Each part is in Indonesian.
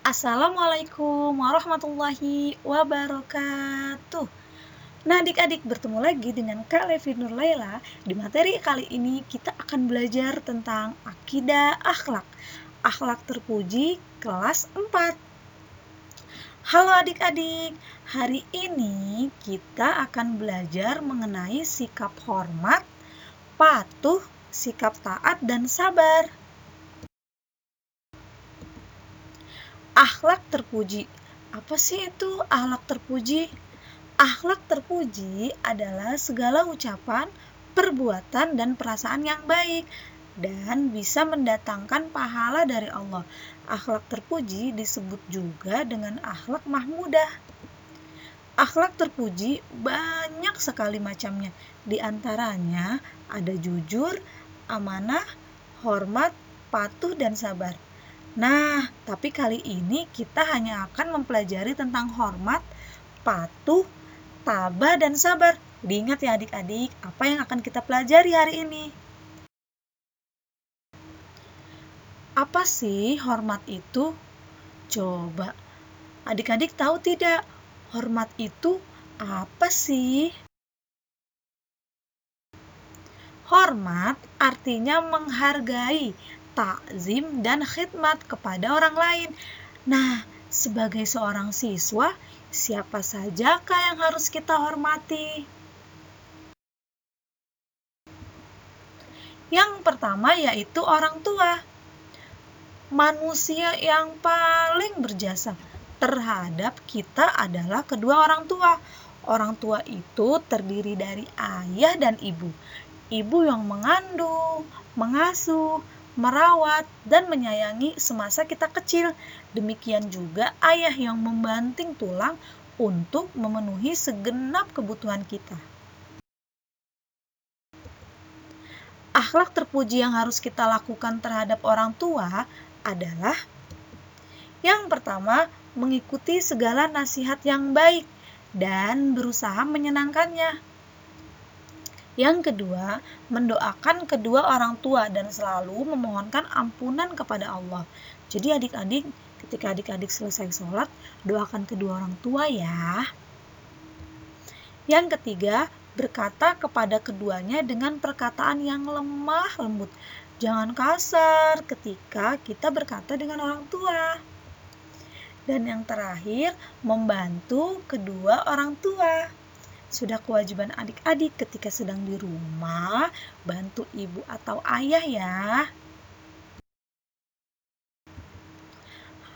Assalamualaikum warahmatullahi wabarakatuh. Nah, adik-adik, bertemu lagi dengan Kak Levi Nur Laila. Di materi kali ini kita akan belajar tentang akidah akhlak. Akhlak terpuji kelas 4. Halo adik-adik, hari ini kita akan belajar mengenai sikap hormat, patuh, sikap taat, dan sabar. Akhlak terpuji. Apa sih itu akhlak terpuji? Akhlak terpuji adalah segala ucapan, perbuatan, dan perasaan yang baik dan bisa mendatangkan pahala dari Allah. Akhlak terpuji disebut juga dengan akhlak mahmudah. Akhlak terpuji banyak sekali macamnya. Di antaranya ada jujur, amanah, hormat, patuh, dan sabar. Nah, tapi kali ini kita hanya akan mempelajari tentang hormat, patuh, tabah, dan sabar. Diingat ya adik-adik, apa yang akan kita pelajari hari ini? Apa sih hormat itu? Coba, adik-adik tahu tidak? Hormat itu apa sih? Hormat artinya menghargai, takzim, dan khidmat kepada orang lain. Nah, sebagai seorang siswa, siapa sajakah yang harus kita hormati? Yang pertama yaitu orang tua. Manusia yang paling berjasa terhadap kita adalah kedua orang tua. Orang tua itu terdiri dari ayah dan ibu. Ibu yang mengandung, mengasuh, merawat, dan menyayangi semasa kita kecil. Demikian juga ayah yang membanting tulang untuk memenuhi segenap kebutuhan kita. Akhlak terpuji yang harus kita lakukan terhadap orang tua adalah yang pertama, mengikuti segala nasihat yang baik dan berusaha menyenangkannya. Yang kedua, mendoakan kedua orang tua dan selalu memohonkan ampunan kepada Allah. Jadi adik-adik, ketika adik-adik selesai sholat, doakan kedua orang tua ya. Yang ketiga, berkata kepada keduanya dengan perkataan yang lemah lembut. Jangan kasar ketika kita berkata dengan orang tua. Dan yang terakhir, membantu kedua orang tua. Sudah kewajiban adik-adik ketika sedang di rumah, bantu ibu atau ayah ya.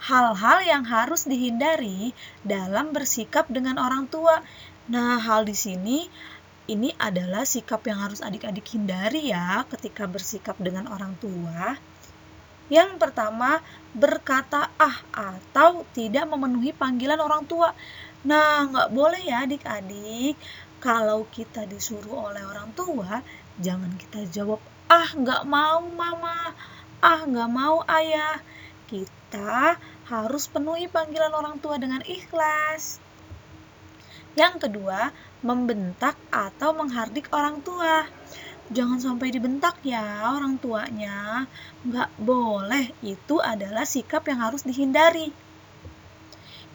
Hal-hal yang harus dihindari dalam bersikap dengan orang tua. Nah, hal di sini ini adalah sikap yang harus adik-adik hindari ya ketika bersikap dengan orang tua. Yang pertama, berkata atau tidak memenuhi panggilan orang tua. Nah, nggak boleh ya adik-adik. Kalau kita disuruh oleh orang tua, jangan kita jawab, nggak mau mama, nggak mau ayah. Kita harus penuhi panggilan orang tua dengan ikhlas. Yang kedua, membentak atau menghardik orang tua. Jangan sampai dibentak ya orang tuanya. Nggak boleh, itu adalah sikap yang harus dihindari.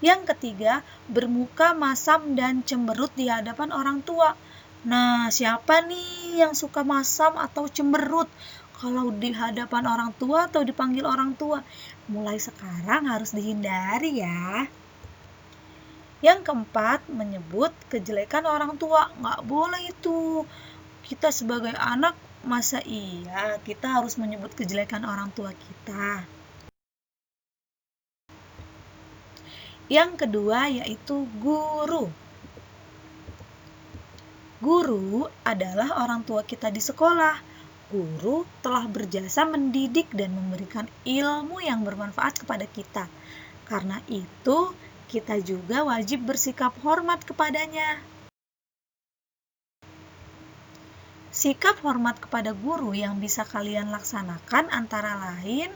Yang ketiga, bermuka masam dan cemberut di hadapan orang tua. Nah, siapa nih yang suka masam atau cemberut kalau di hadapan orang tua atau dipanggil orang tua? Mulai sekarang harus dihindari ya. Yang keempat, menyebut kejelekan orang tua. Nggak boleh itu. Kita sebagai anak, masa iya kita harus menyebut kejelekan orang tua kita? Yang kedua yaitu guru. Guru adalah orang tua kita di sekolah. Guru telah berjasa mendidik dan memberikan ilmu yang bermanfaat kepada kita. Karena itu, kita juga wajib bersikap hormat kepadanya. Sikap hormat kepada guru yang bisa kalian laksanakan antara lain,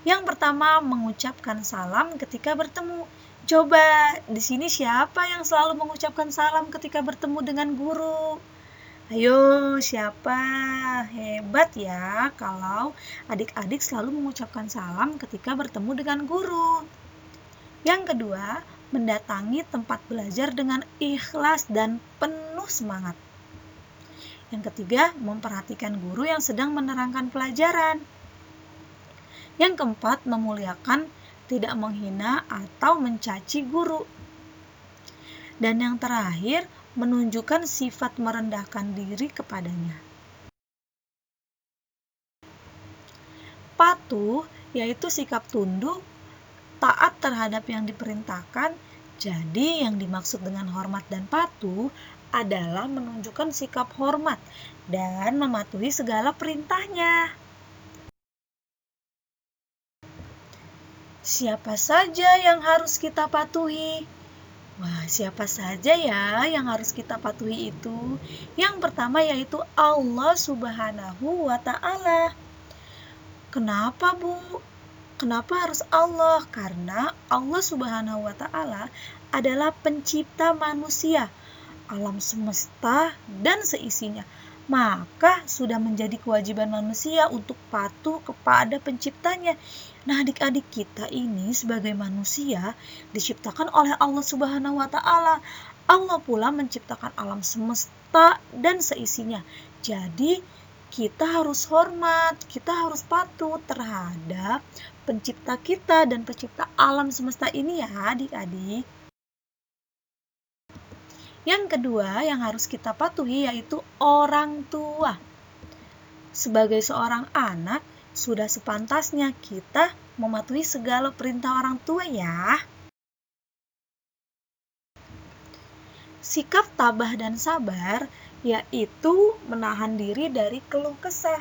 yang pertama, mengucapkan salam ketika bertemu. Coba di sini siapa yang selalu mengucapkan salam ketika bertemu dengan guru? Ayo, siapa? Hebat ya kalau adik-adik selalu mengucapkan salam ketika bertemu dengan guru. Yang kedua, mendatangi tempat belajar dengan ikhlas dan penuh semangat. Yang ketiga, memperhatikan guru yang sedang menerangkan pelajaran. Yang keempat, memuliakan, tidak menghina atau mencaci guru. Dan yang terakhir, menunjukkan sifat merendahkan diri kepadanya. Patuh yaitu sikap tunduk, taat terhadap yang diperintahkan. Jadi yang dimaksud dengan hormat dan patuh adalah menunjukkan sikap hormat dan mematuhi segala perintahnya. Siapa saja yang harus kita patuhi? Wah, siapa saja ya yang harus kita patuhi itu? Yang pertama yaitu Allah Subhanahu wa Ta'ala. Kenapa, Bu? Kenapa harus Allah? Karena Allah Subhanahu wa Ta'ala adalah pencipta manusia, alam semesta dan seisinya. Maka sudah menjadi kewajiban manusia untuk patuh kepada penciptanya. Nah, adik-adik, kita ini sebagai manusia diciptakan oleh Allah Subhanahu wa Ta'ala. Allah pula menciptakan alam semesta dan seisinya. Jadi kita harus hormat, kita harus patuh terhadap pencipta kita dan pencipta alam semesta ini ya adik-adik. Yang kedua yang harus kita patuhi yaitu orang tua. Sebagai seorang anak, sudah sepantasnya kita mematuhi segala perintah orang tua ya. Sikap tabah dan sabar yaitu menahan diri dari keluh kesah.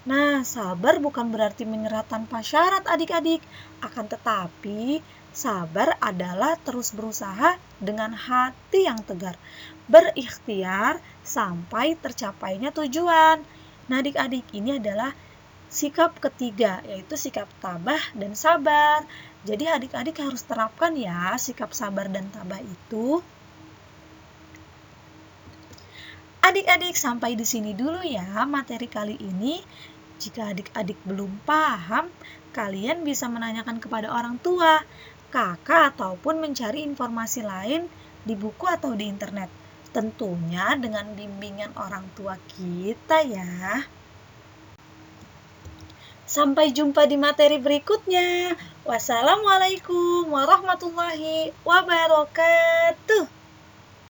Nah, sabar bukan berarti menyerah tanpa syarat adik-adik, akan tetapi sabar adalah terus berusaha dengan hati yang tegar, berikhtiar sampai tercapainya tujuan. Nah, adik-adik, ini adalah sikap ketiga, yaitu sikap tabah dan sabar. Jadi adik-adik harus terapkan ya sikap sabar dan tabah itu. Adik-adik, sampai di sini dulu ya materi kali ini. Jika adik-adik belum paham, kalian bisa menanyakan kepada orang tua, kakak, ataupun mencari informasi lain di buku atau di internet. Tentunya dengan bimbingan orang tua kita ya. Sampai jumpa di materi berikutnya. Wassalamualaikum warahmatullahi wabarakatuh.